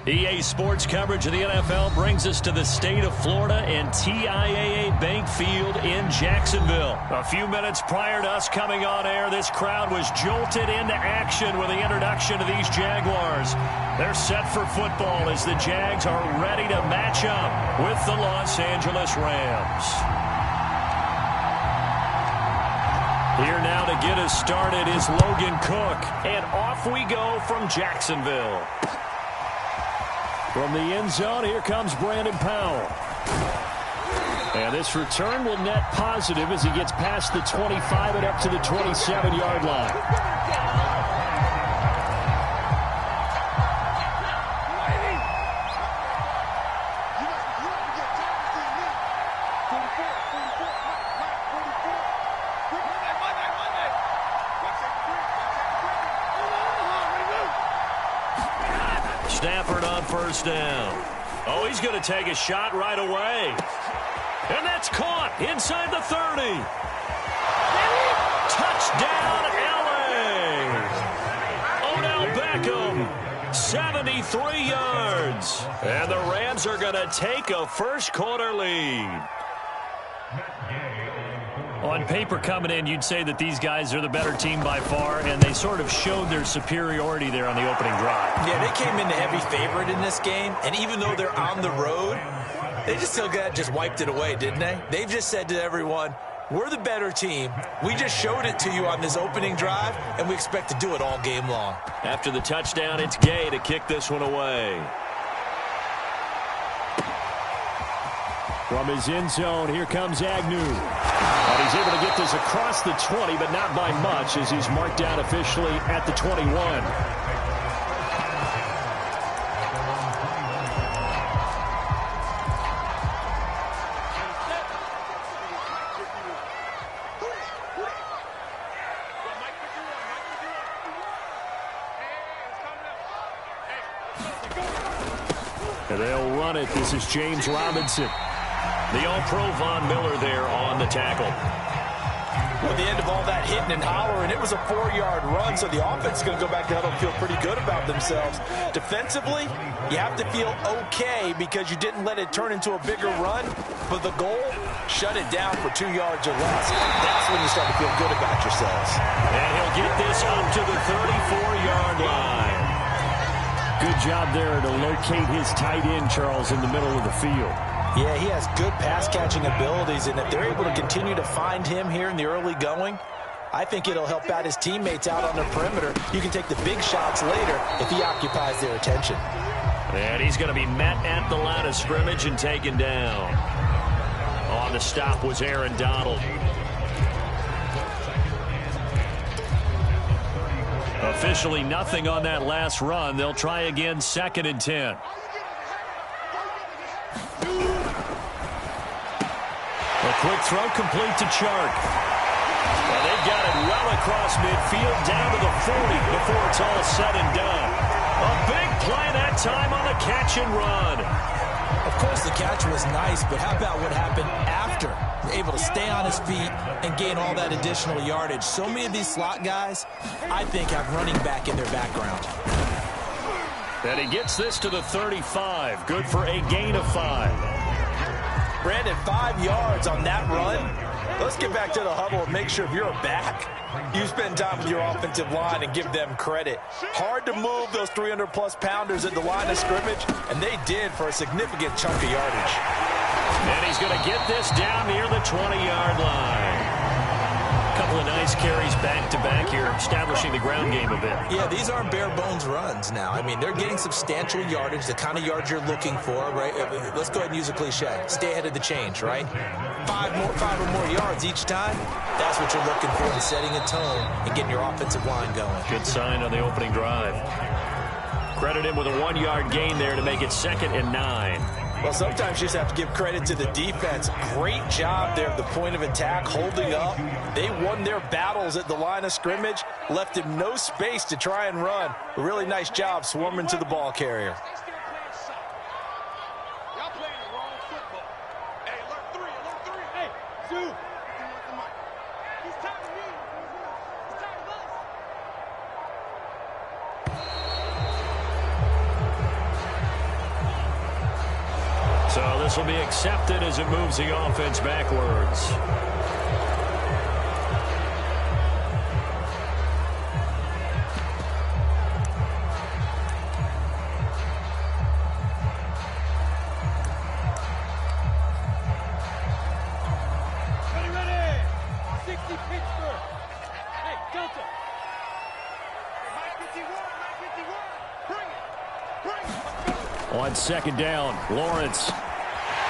EA Sports coverage of the NFL brings us to the state of Florida and TIAA Bank Field in Jacksonville. A few minutes prior to us coming on air, this crowd was jolted into action with the introduction of these Jaguars. They're set for football as the Jags are ready to match up with the Los Angeles Rams. Here now to get us started is Logan Cook, and off we go from Jacksonville. From the end zone, here comes Brandon Powell. And this return will net positive as he gets past the 25 and up to the 27-yard line. Stafford on first down. Oh, he's going to take a shot right away. And that's caught inside the 30. Touchdown, L.A. Odell Beckham, 73 yards. And the Rams are going to take a first-quarter lead. On paper coming in, you'd say that these guys are the better team by far, and they sort of showed their superiority there on the opening drive. Yeah, they came in the heavy favorite in this game, and even though they're on the road, they just wiped it away, didn't they? They've just said to everyone, we're the better team. We just showed it to you on this opening drive, and we expect to do it all game long. After the touchdown, it's Gay to kick this one away. From his end zone, here comes Agnew. And he's able to get this across the 20, but not by much, as he's marked down officially at the 21. And they'll run it. This is James Robinson. The All-Pro Von Miller there on the tackle. Well, the end of all that hitting and hollering, it was a 4-yard run, so the offense is going to go back to huddle and feel pretty good about themselves. Defensively, you have to feel okay because you didn't let it turn into a bigger run, but the goal, shut it down for 2 yards or less. That's when you start to feel good about yourselves. And he'll get this up to the 34-yard line. Good job there to locate his tight end, Charles, in the middle of the field. Yeah, he has good pass-catching abilities, and if they're able to continue to find him here in the early going, I think it'll help out his teammates out on the perimeter. You can take the big shots later if he occupies their attention. And he's going to be met at the line of scrimmage and taken down. On the stop was Aaron Donald. Officially nothing on that last run. They'll try again, 2nd and 10. A quick throw complete to Chark. And they've got it well across midfield down to the 40 before it's all said and done. A big play that time on the catch and run. Of course, the catch was nice, but how about what happened after? Able to stay on his feet and gain all that additional yardage. So many of these slot guys, I think, have running back in their background. And he gets this to the 35. Good for a gain of 5. Brandon, 5 yards on that run. Let's get back to the huddle and make sure if you're a back, you spend time with your offensive line and give them credit. Hard to move those 300-plus pounders at the line of scrimmage, and they did for a significant chunk of yardage. And he's going to get this down near the 20-yard line. Couple of nice carries back-to-back here, establishing the ground game a bit. Yeah, these aren't bare-bones runs now. I mean, they're getting substantial yardage, the kind of yards you're looking for, right? Let's go ahead and use a cliche. Stay ahead of the change, right? 5 or more yards each time. That's what you're looking for in setting a tone and getting your offensive line going. Good sign on the opening drive. Credit him with a 1-yard gain there to make it 2nd and 9. Well, sometimes you just have to give credit to the defense. Great job there at the point of attack, holding up. They won their battles at the line of scrimmage, left him no space to try and run. A really nice job swarming to the ball carrier. This will be accepted as it moves the offense backwards. On second down, Lawrence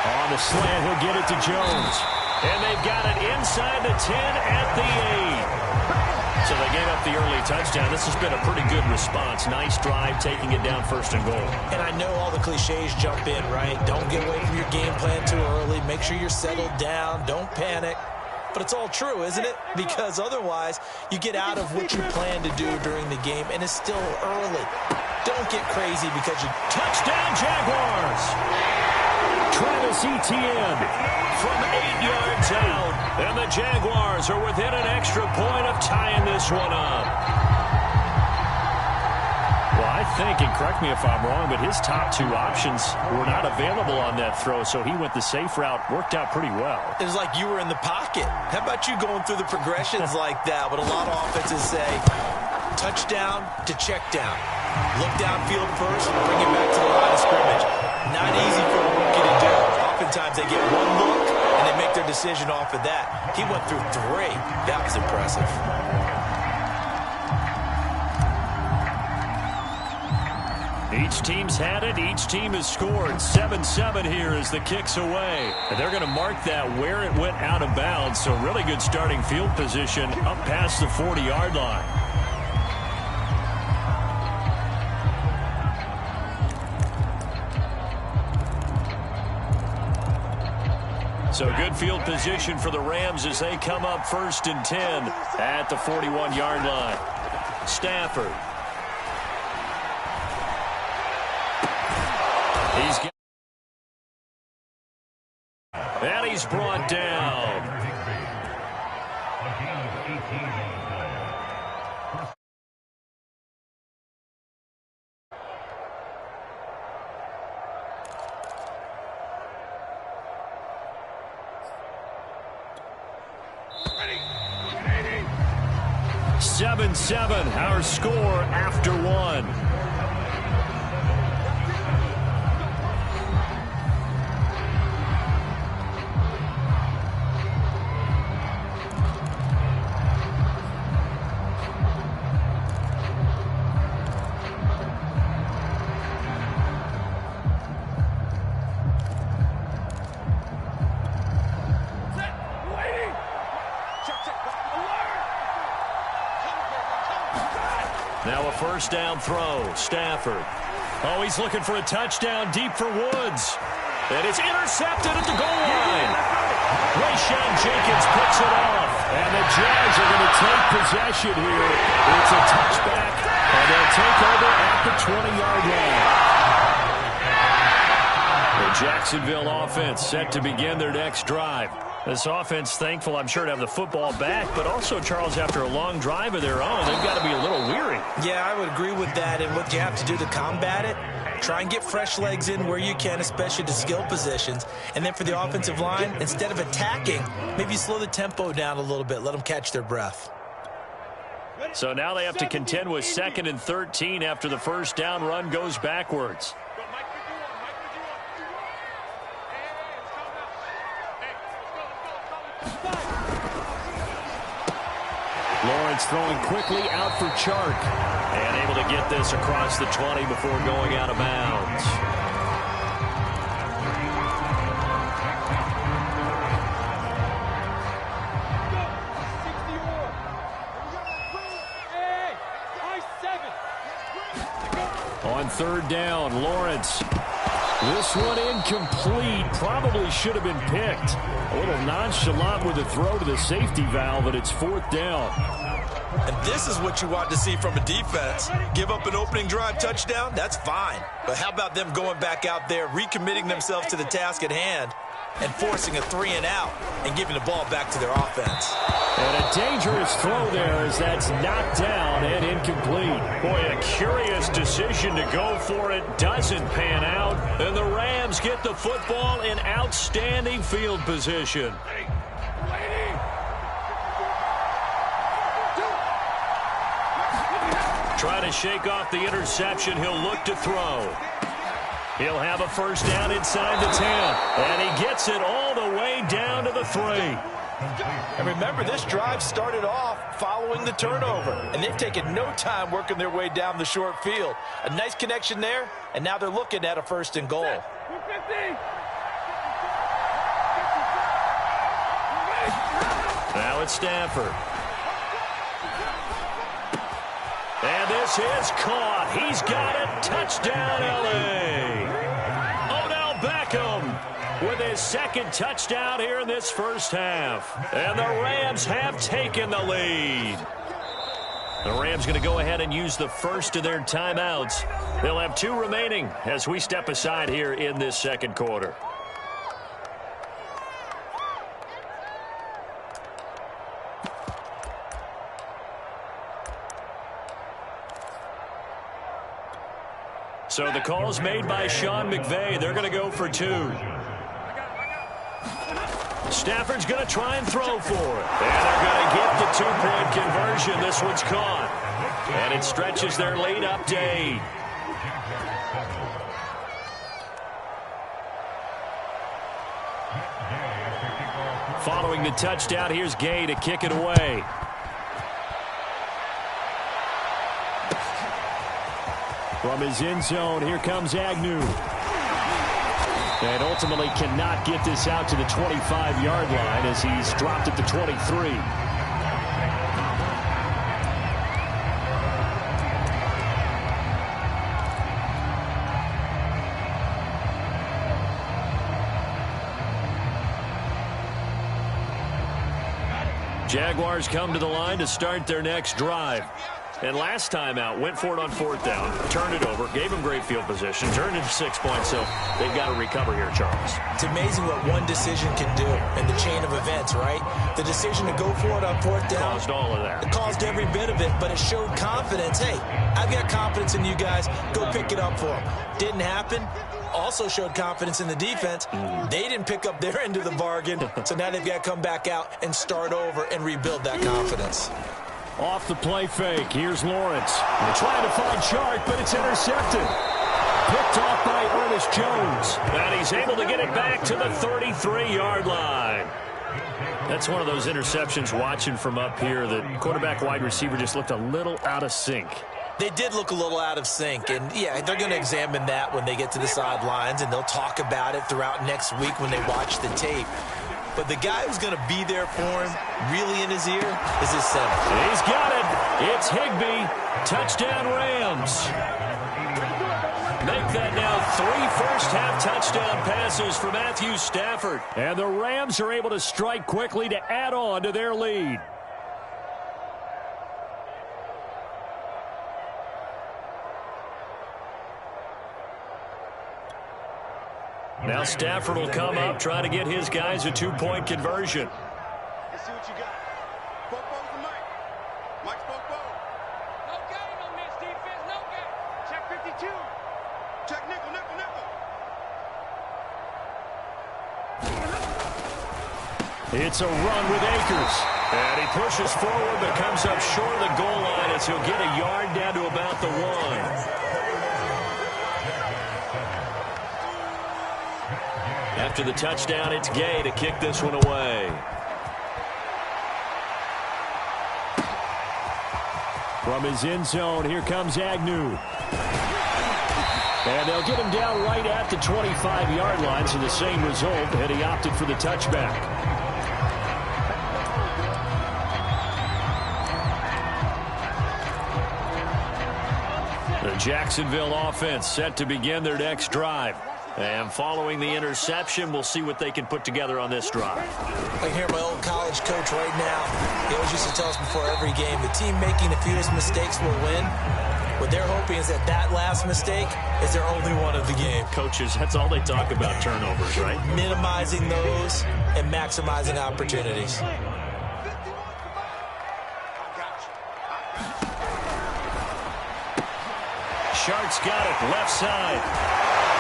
on the slant. He'll get it to Jones. And they've got it inside the 10 at the 8. So they gave up the early touchdown. This has been a pretty good response. Nice drive, taking it down 1st and goal. And I know all the cliches jump in, right? Don't get away from your game plan too early. Make sure you're settled down. Don't panic. But it's all true, isn't it? Because otherwise, you get out of what you plan to do during the game, and it's still early. Don't get crazy because you... Touchdown, Jaguars! Travis Etienne from 8 yards out. And the Jaguars are within an extra point of tying this one up. Well, I think, and correct me if I'm wrong, but his top 2 options were not available on that throw, so he went the safe route. Worked out pretty well. It was like you were in the pocket. How about you going through the progressions like that? But a lot of offenses say touchdown to check down. Look downfield first, bring it back to the line of scrimmage. Not easy for a rookie to do. Oftentimes they get one look, and they make their decision off of that. He went through 3. That was impressive. Each team's had it. Each team has scored. 7-7 here as the kick's away. And they're going to mark that where it went out of bounds. So really good starting field position up past the 40-yard line. So good field position for the Rams as they come up 1st and 10 at the 41-yard line. Stafford. And he's brought down. Ready. 7-7, our score after 1. Now a 1st down throw. Stafford. Oh, he's looking for a touchdown deep for Woods. And it's intercepted at the goal line. Rayshawn Jenkins picks it off. And the Jags are going to take possession here. It's a touchback. And they'll take over at the 20-yard line. The Jacksonville offense set to begin their next drive. This offense thankful, I'm sure, to have the football back, but also, Charles, after a long drive of their own, they've got to be a little weary. Yeah, I would agree with that, and what you have to do to combat it, try and get fresh legs in where you can, especially to skill positions. And then for the offensive line, instead of attacking, maybe slow the tempo down a little bit, let them catch their breath. So now they have to contend with 2nd and 13 after the 1st down run goes backwards. Lawrence throwing quickly out for Chark. And able to get this across the 20 before going out of bounds. On 3rd down, Lawrence. This one incomplete. Probably should have been picked. A little nonchalant with a throw to the safety valve, but it's 4th down. And this is what you want to see from a defense. Give up an opening drive touchdown, that's fine. But how about them going back out there, recommitting themselves to the task at hand, and forcing a 3-and-out and giving the ball back to their offense? And a dangerous throw there as that's knocked down and incomplete. Boy, a curious decision to go for it. Doesn't pan out. And the Rams get the football in outstanding field position. Trying to shake off the interception. He'll look to throw. He'll have a first down inside the 10. And he gets it all the way down to the 3. And remember, this drive started off following the turnover. And they've taken no time working their way down the short field. A nice connection there, and now they're looking at a 1st and goal. Now it's Stafford. And this is caught. He's got it. Touchdown, L.A. Odell Beckham with his 2nd touchdown here in this first half. And the Rams have taken the lead. The Rams going to go ahead and use the first of their timeouts. They'll have 2 remaining as we step aside here in this 2nd quarter. So the call's made by Sean McVay. They're going to go for 2. Stafford's going to try and throw for it. And they're going to get the 2-point conversion. This one's caught. And it stretches their lead up to 8. Following the touchdown, here's Gay to kick it away. From his end zone, here comes Agnew. And ultimately cannot get this out to the 25-yard line as he's dropped at the 23. Jaguars come to the line to start their next drive. And last time out, went for it on 4th down, turned it over, gave them great field position, turned it to 6 points, so they've got to recover here, Charles. It's amazing what one decision can do in the chain of events, right? The decision to go for it on 4th down. Caused all of that. It caused every bit of it, but it showed confidence. Hey, I've got confidence in you guys. Go pick it up for them. Didn't happen. Also showed confidence in the defense. They didn't pick up their end of the bargain, so now they've got to come back out and start over and rebuild that confidence. Off the play fake, here's Lawrence. They're trying to find Chark, but it's intercepted. Picked off by Ernest Jones. And he's able to get it back to the 33-yard line. That's one of those interceptions watching from up here. The quarterback wide receiver just looked a little out of sync. They did look a little out of sync, and yeah, they're going to examine that when they get to the sidelines, and they'll talk about it throughout next week when they watch the tape. But the guy who's going to be there for him, really in his ear, is his center. He's got it. It's Higbee. Touchdown, Rams. Make that now 3 first-half touchdown passes for Matthew Stafford. And the Rams are able to strike quickly to add on to their lead. Now Stafford will come up, try to get his guys a 2-point conversion. Let's see what you got. Popo's the Mike. Mike's Popo. No game on this defense, no game. Check 52. Check nickel, nickel, nickel. It's a run with Akers. And he pushes forward but comes up short of the goal line as he'll get a yard down to about the 1. After the touchdown, it's Gay to kick this one away. From his end zone, here comes Agnew. And they'll get him down right at the 25-yard line, so the same result, and he opted for the touchback. The Jacksonville offense set to begin their next drive. And following the interception, we'll see what they can put together on this drive. I hear my old college coach right now. He always used to tell us before every game, the team making the fewest mistakes will win. What they're hoping is that that last mistake is their only one of the game. Coaches, that's all they talk about, turnovers, right? Minimizing those and maximizing opportunities. Sharks got it left side.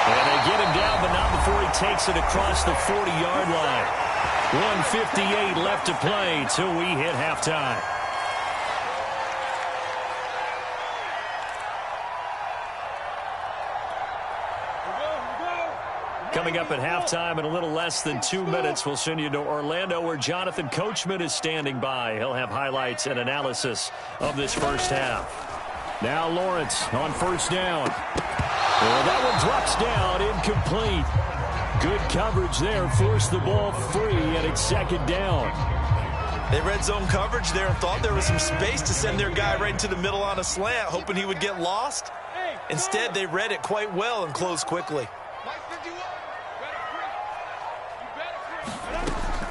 And they get him down, but not before he takes it across the 40-yard line. 1:58 left to play till we hit halftime. Coming up at halftime in a little less than 2 minutes, we'll send you to Orlando where Jonathan Coachman is standing by. He'll have highlights and analysis of this first half. Now Lawrence on first down. Well, that one drops down, incomplete. Good coverage there, forced the ball free, and it's second down. They red zone coverage there and thought there was some space to send their guy right into the middle on a slant, hoping he would get lost. Instead, they read it quite well and closed quickly.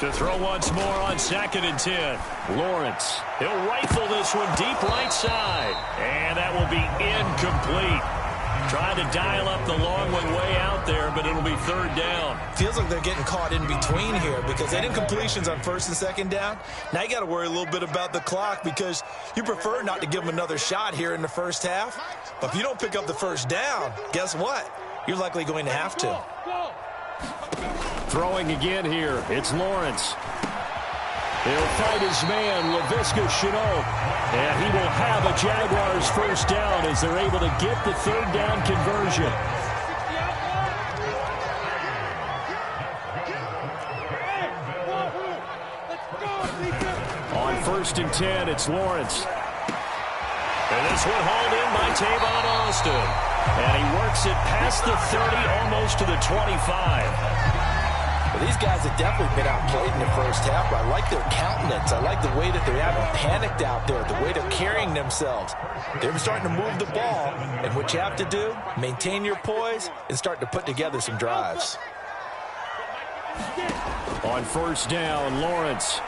To throw once more on 2nd and 10. Lawrence, he'll rifle this one deep right side. And that will be incomplete. Trying to dial up the long one way out there, but it'll be third down. Feels like they're getting caught in between here because they did incompletions on 1st and 2nd down. Now you got to worry a little bit about the clock because you prefer not to give them another shot here in the first half. But if you don't pick up the first down, guess what? You're likely going to have to. Throwing again here, it's Lawrence. He'll fight his man, Laviska Shenault. And he will have a Jaguars first down as they're able to get the third down conversion. On 1st and 10, it's Lawrence. And this one hauled in by Tavon Austin. And he works it past the 30, almost to the 25. Well, these guys have definitely been outplayed in the first half, but I like their countenance. I like the way that they haven't panicked out there, the way they're carrying themselves. They're starting to move the ball, and what you have to do, maintain your poise and start to put together some drives. On first down, Lawrence.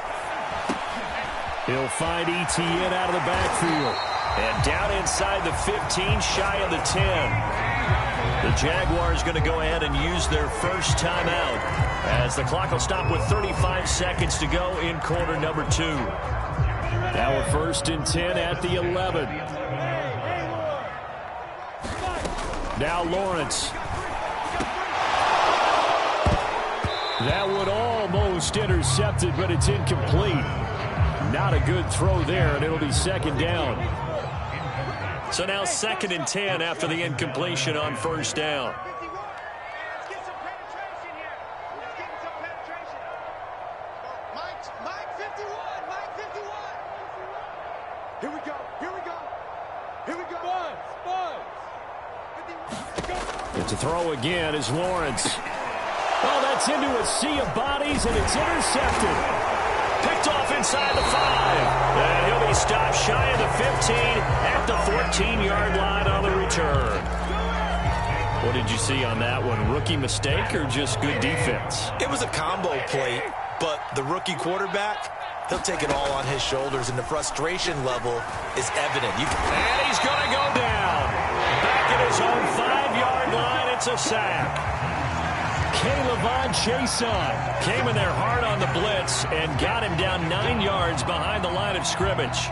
He'll find Etienne out of the backfield. And down inside the 15, shy of the 10. The Jaguars going to go ahead and use their first timeout as the clock will stop with 35 seconds to go in quarter number 2. Now a 1st and 10 at the 11. Now Lawrence. That one almost intercepted, but it's incomplete. Not a good throw there, and it'll be second down. So now 2nd and 10 after the incompletion on first down. Mike 51. Here we go. And to throw again is Lawrence. Oh, that's into a sea of bodies, and it's intercepted. Picked off inside the 5. And he'll be stopped shy of the 15 at the 14-yard line on the return. What did you see on that one? Rookie mistake or just good defense? It was a combo play, but the rookie quarterback, he'll take it all on his shoulders, and the frustration level is evident. And he's going to go down. Back at his own 5-yard line, it's a sack. K'Lavon Chason came in there hard on the blitz and got him down 9 yards behind the line of scrimmage.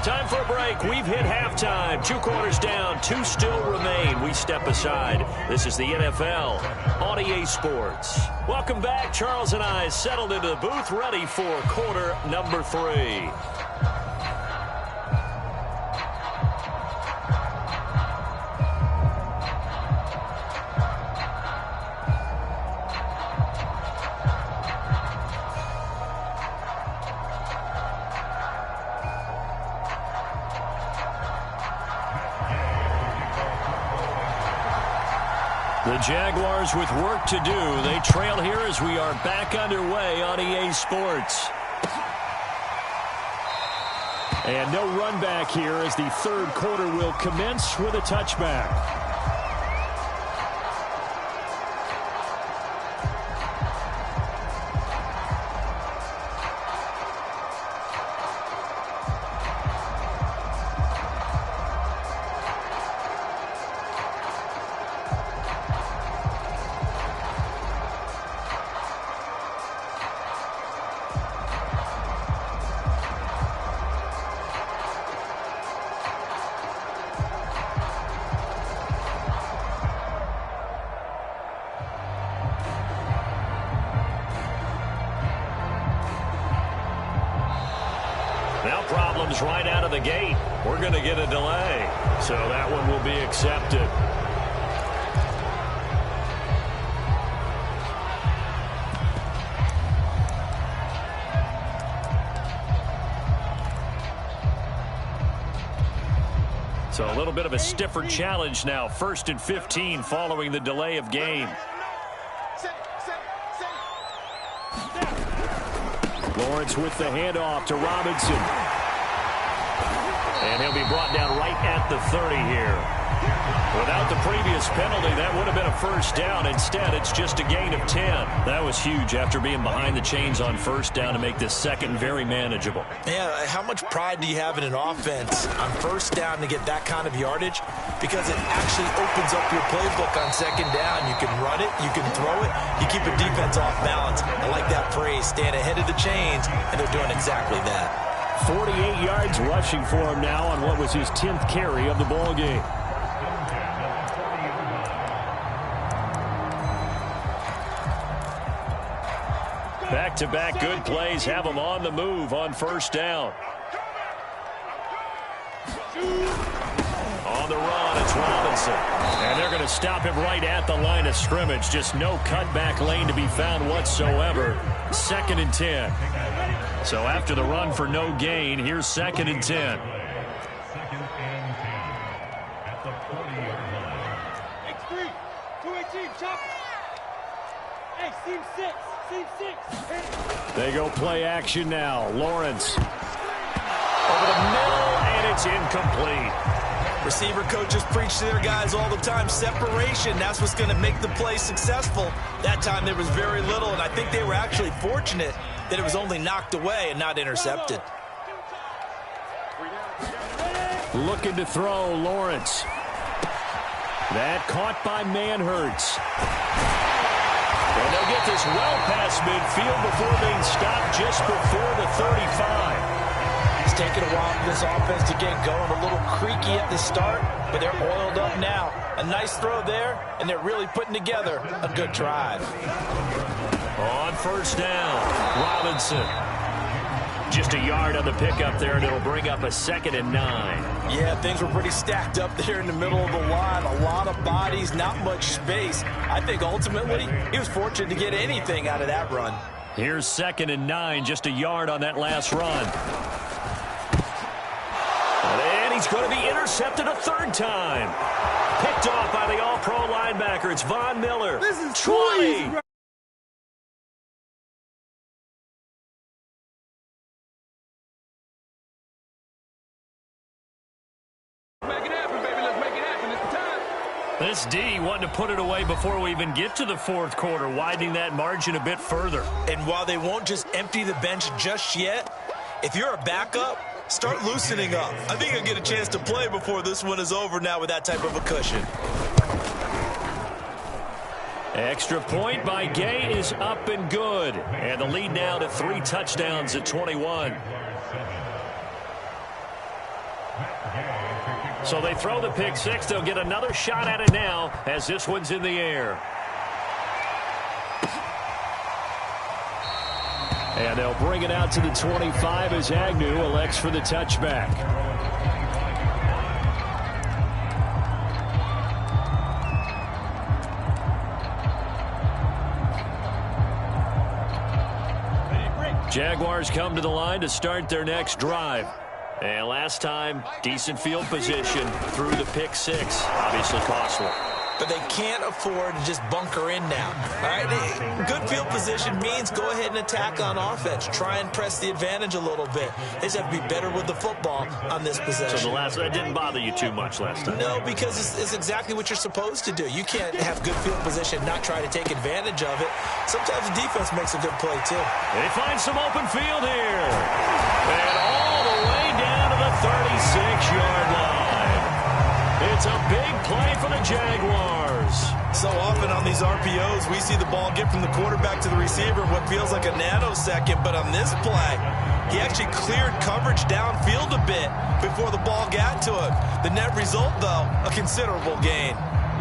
Time for a break. We've hit halftime. 2 quarters down. 2 still remain. We step aside. This is the NFL on EA Sports. Welcome back. Charles and I settled into the booth, ready for quarter number 3. The Jaguars with work to do. They trail here as we are back underway on EA Sports. And no run back here as the third quarter will commence with a touchback. the gate. We're going to get a delay. So that one will be accepted. So a little bit of a stiffer challenge now. 1st and 15 following the delay of game. Lawrence with the handoff to Robinson. And he'll be brought down right at the 30 here. Without the previous penalty, that would have been a first down. Instead, it's just a gain of 10. That was huge after being behind the chains on first down to make this second very manageable. Yeah, how much pride do you have in an offense on first down to get that kind of yardage? Because it actually opens up your playbook on second down. You can run it, you can throw it, you keep a defense off balance. I like that phrase, staying ahead of the chains, and they're doing exactly that. 48 yards rushing for him now on what was his 10th carry of the ball game. Back-to-back good plays have him on the move on first down. On the run, it's Robinson. And they're going to stop him right at the line of scrimmage. Just no cutback lane to be found whatsoever. 2nd and 10. So after the run for no gain, here's 2nd and 10. X3, 218, chop. Hey, seam 6. They go play action now. Lawrence over the middle, and it's incomplete. Receiver coaches preach to their guys all the time. Separation, that's what's going to make the play successful. That time there was very little, and I think they were actually fortunate that it was only knocked away and not intercepted. Looking to throw, Lawrence. That caught by Manhertz. And they'll get this well past midfield before being stopped just before the 35. It's taken a while for this offense to get going. A little creaky at the start, but they're oiled up now. A nice throw there, and they're really putting together a good drive. On first down, Robinson. Just a yard on the pickup there, and it'll bring up a 2nd and 9. Yeah, things were pretty stacked up there in the middle of the line. A lot of bodies, not much space. I think ultimately he was fortunate to get anything out of that run. Here's 2nd and 9, just a yard on that last run. And he's going to be intercepted a 3rd time. Picked off by the all-pro linebacker. It's Von Miller. This is 20. This D wanting to put it away before we even get to the 4th quarter, widening that margin a bit further. And while they won't just empty the bench just yet, if you're a backup, start loosening up. I think you'll get a chance to play before this one is over now with that type of a cushion. Extra point by Gay is up and good. And the lead now to 3 touchdowns at 21. So they throw the pick 6. They'll get another shot at it now as this one's in the air. And they'll bring it out to the 25 as Agnew elects for the touchback. Jaguars come to the line to start their next drive. And last time, decent field position through the pick 6. Obviously costly. But they can't afford to just bunker in now. All right, good field position means go ahead and attack on offense. Try and press the advantage a little bit. They just have to be better with the football on this possession. So that didn't bother you too much last time? No, because it's exactly what you're supposed to do. You can't have good field position and not try to take advantage of it. Sometimes the defense makes a good play, too. They find some open field here. And all the way down to the 36-yard line. It's a big play for the Jaguars. So often on these RPOs, we see the ball get from the quarterback to the receiver in what feels like a nanosecond. But on this play, he actually cleared coverage downfield a bit before the ball got to him. The net result, though, a considerable gain.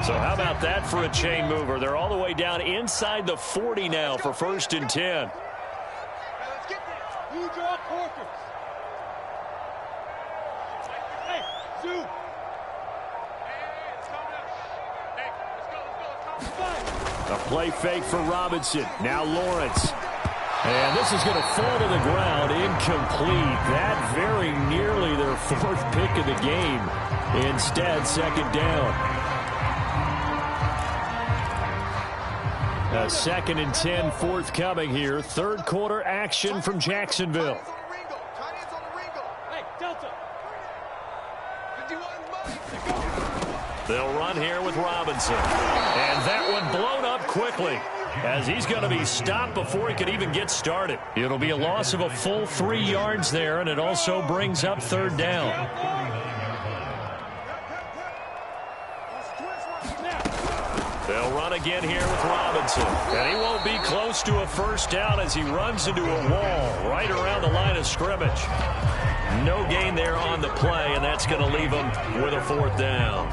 So how about that for a chain mover? They're all the way down inside the 40 now for 1st and 10. Now let's get this. You draw Corkers. A play fake for Robinson. Now Lawrence. And this is going to fall to the ground. Incomplete. That very nearly their fourth pick of the game. Instead, second down. A 2nd and 10 forthcoming here. Third quarter action from Jacksonville. They'll run here with Robinson. And that one blown up quickly, as he's going to be stopped before he could even get started. It'll be a loss of a full 3 yards there, and it also brings up third down. They'll run again here with Robinson. And he won't be close to a first down as he runs into a wall right around the line of scrimmage. No gain there on the play, and that's going to leave him with a fourth down.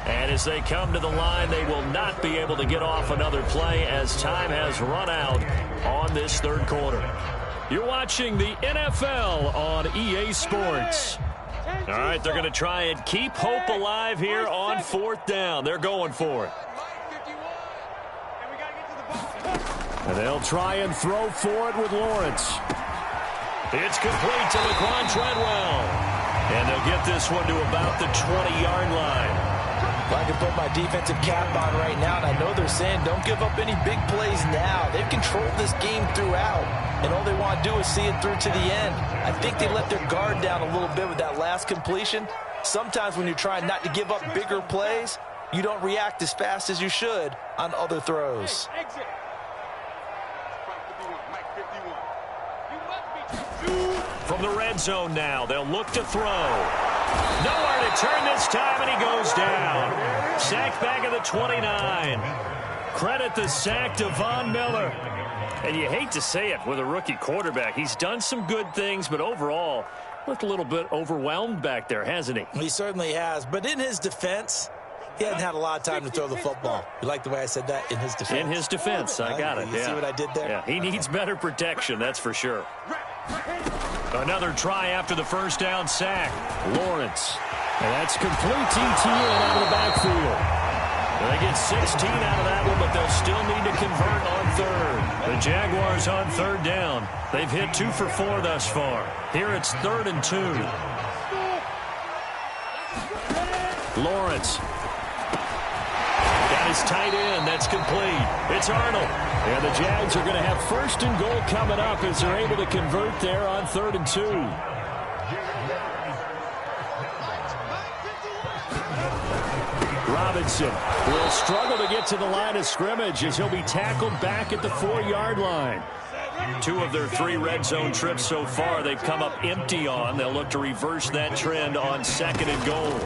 And as they come to the line, they will not be able to get off another play as time has run out on this third quarter. You're watching the NFL on EA Sports. All right, they're going to try and keep hope alive here on fourth down. They're going for it. And they'll try and throw for it with Lawrence. It's complete to Laquan Treadwell. And they'll get this one to about the 20-yard line. If I can put my defensive cap on right now, and I know they're saying don't give up any big plays now. They've controlled this game throughout, and all they want to do is see it through to the end. I think they let their guard down a little bit with that last completion. Sometimes when you're trying not to give up bigger plays, you don't react as fast as you should on other throws. From the red zone now, they'll look to throw. Nowhere to turn this time, and he goes down. Sacked back at the 29. Credit the sack to Von Miller. And you hate to say it with a rookie quarterback. He's done some good things, but overall, looked a little bit overwhelmed back there, hasn't he? He certainly has. But in his defense, he hasn't had a lot of time to throw the football. You like the way I said that? In his defense. In his defense. I got it. You see what I did there? Yeah, he needs better protection, that's for sure. Another try after the first down sack. Lawrence. And that's complete TT out of the backfield. They get 16 out of that one, but they'll still need to convert on third. The Jaguars on third down. They've hit 2 for 4 thus far. Here it's 3rd and 2. Lawrence. Got his tight end. That's complete. It's Arnold. And the Jags are going to have 1st and goal coming up as they're able to convert there on 3rd and 2. Robinson will struggle to get to the line of scrimmage as he'll be tackled back at the 4-yard line. 2 of their 3 red zone trips so far they've come up empty on. They'll look to reverse that trend on 2nd and goal.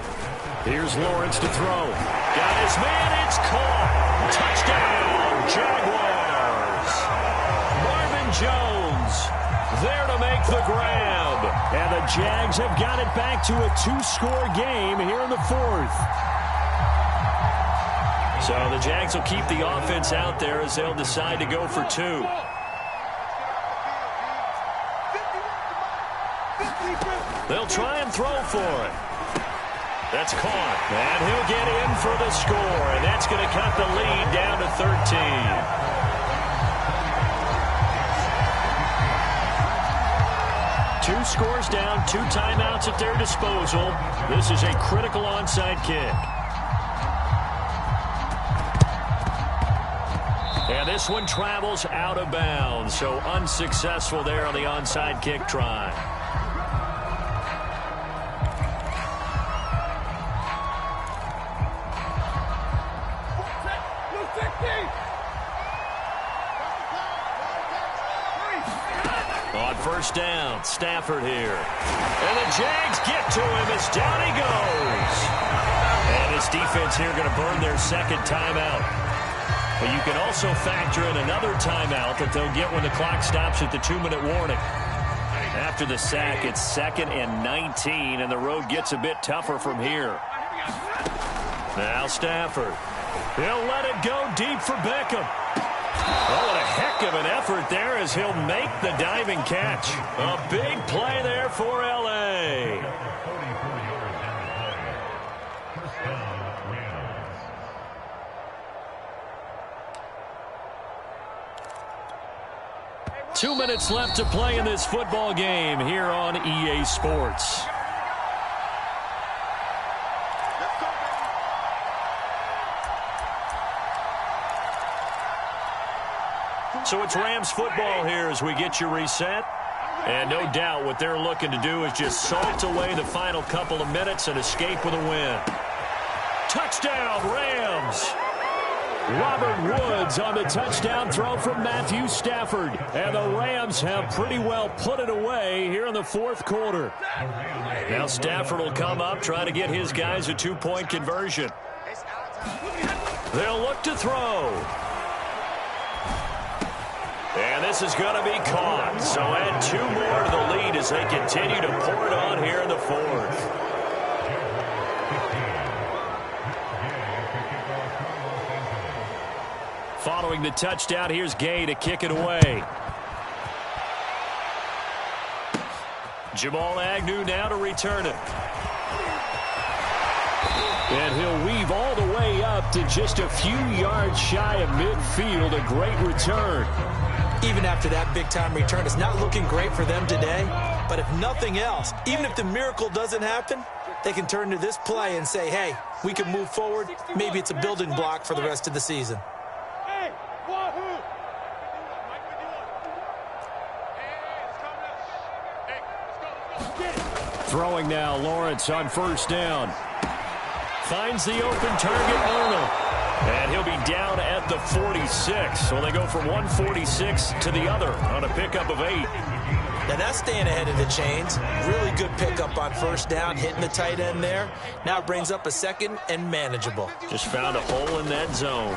Here's Lawrence to throw. Got his man. It's caught. Touchdown, Jaguars. Marvin Jones there to make the grab. And the Jags have got it back to a 2-score game here in the 4th. So the Jags will keep the offense out there as they'll decide to go for 2. They'll try and throw for it. That's caught. And he'll get in for the score. And that's going to cut the lead down to 13. 2 scores down, 2 timeouts at their disposal. This is a critical onside kick. And this one travels out of bounds, so unsuccessful there on the onside kick try. On first down, Stafford here. And the Jags get to him as down he goes. And his defense here going to burn their 2nd timeout. But you can also factor in another timeout that they'll get when the clock stops at the 2-minute warning. After the sack, it's 2nd and 19, and the road gets a bit tougher from here. Now Stafford. He'll let it go deep for Beckham. Oh, what a heck of an effort there as he'll make the diving catch. A big play there for L.A. Two minutes left to play in this football game here on EA Sports. So it's Rams football here as we get you reset. And no doubt what they're looking to do is just salt away the final couple of minutes and escape with a win. Touchdown, Rams! Robert Woods on the touchdown throw from Matthew Stafford. And the Rams have pretty well put it away here in the fourth quarter. Now Stafford will come up, try to get his guys a two-point conversion. They'll look to throw. And this is going to be caught. So add 2 more to the lead as they continue to pour it on here in the fourth. Following the touchdown, here's Gay to kick it away. Jamal Agnew now to return it. And he'll weave all the way up to just a few yards shy of midfield. A great return. Even after that big-time return, it's not looking great for them today. But if nothing else, even if the miracle doesn't happen, they can turn to this play and say, hey, we can move forward. Maybe it's a building block for the rest of the season. Throwing now, Lawrence on first down. Finds the open target, Arnold. And he'll be down at the 46. So they go from 146 to the other on a pickup of 8. Now that's staying ahead of the chains. Really good pickup on first down, hitting the tight end there. Now it brings up a 2nd and manageable. Just found a hole in that zone.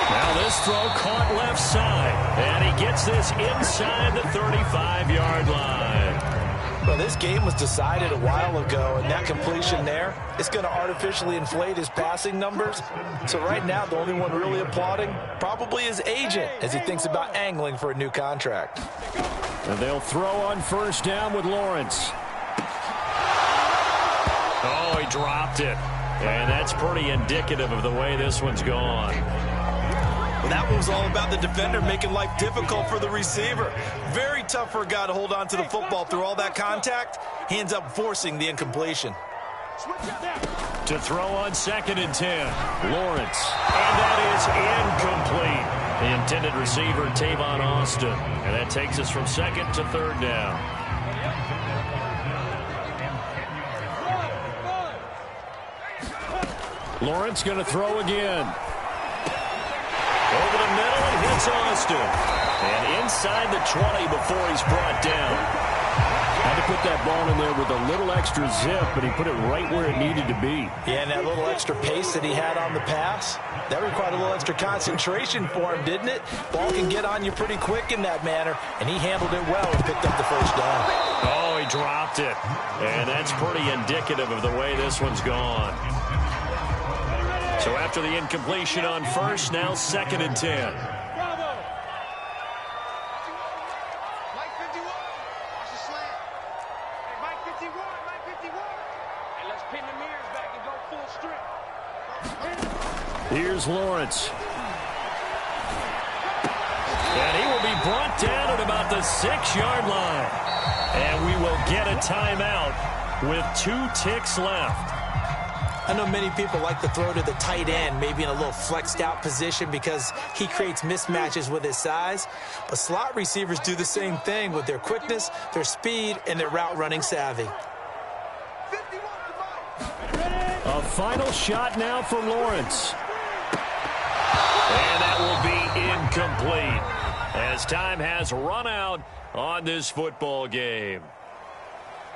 Now this throw caught left side. And he gets this inside the 35-yard line. Well, this game was decided a while ago, and that completion there is going to artificially inflate his passing numbers. So right now, the only one really applauding probably his agent as he thinks about angling for a new contract. And they'll throw on first down with Lawrence. Oh, he dropped it. And that's pretty indicative of the way this one's gone. Well, that one was all about the defender making life difficult for the receiver. Very tough for a guy to hold on to the football through all that contact. He ends up forcing the incompletion. To throw on 2nd and 10, Lawrence. And that is incomplete. The intended receiver, Tavon Austin. And that takes us from 2nd to 3rd down. Lawrence going to throw again. Over the middle and hits Austin. And inside the 20 before he's brought down. Had to put that ball in there with a little extra zip, but he put it right where it needed to be. Yeah, and that little extra pace that he had on the pass, that required a little extra concentration for him, didn't it? Ball can get on you pretty quick in that manner, and he handled it well and picked up the first down. Oh, he dropped it. And that's pretty indicative of the way this one's gone. So after the incompletion on first, now 2nd and 10. Here's Lawrence. And he will be brought down at about the 6-yard line. And we will get a timeout with 2 ticks left. I know many people like to throw to the tight end, maybe in a little flexed out position because he creates mismatches with his size. But slot receivers do the same thing with their quickness, their speed, and their route running savvy. A final shot now for Lawrence. And that will be incomplete as time has run out on this football game.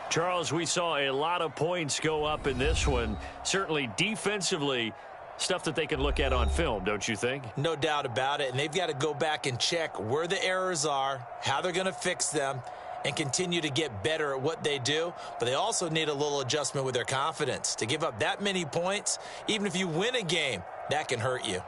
Charles, we saw a lot of points go up in this one. Certainly defensively, Stuff that they can look at on film, don't you think? No doubt about it, and they've got to go back and check where the errors are, how they're going to fix them, and continue to get better at what they do. But they also need a little adjustment with their confidence. To give up that many points, even if you win a game, that can hurt you.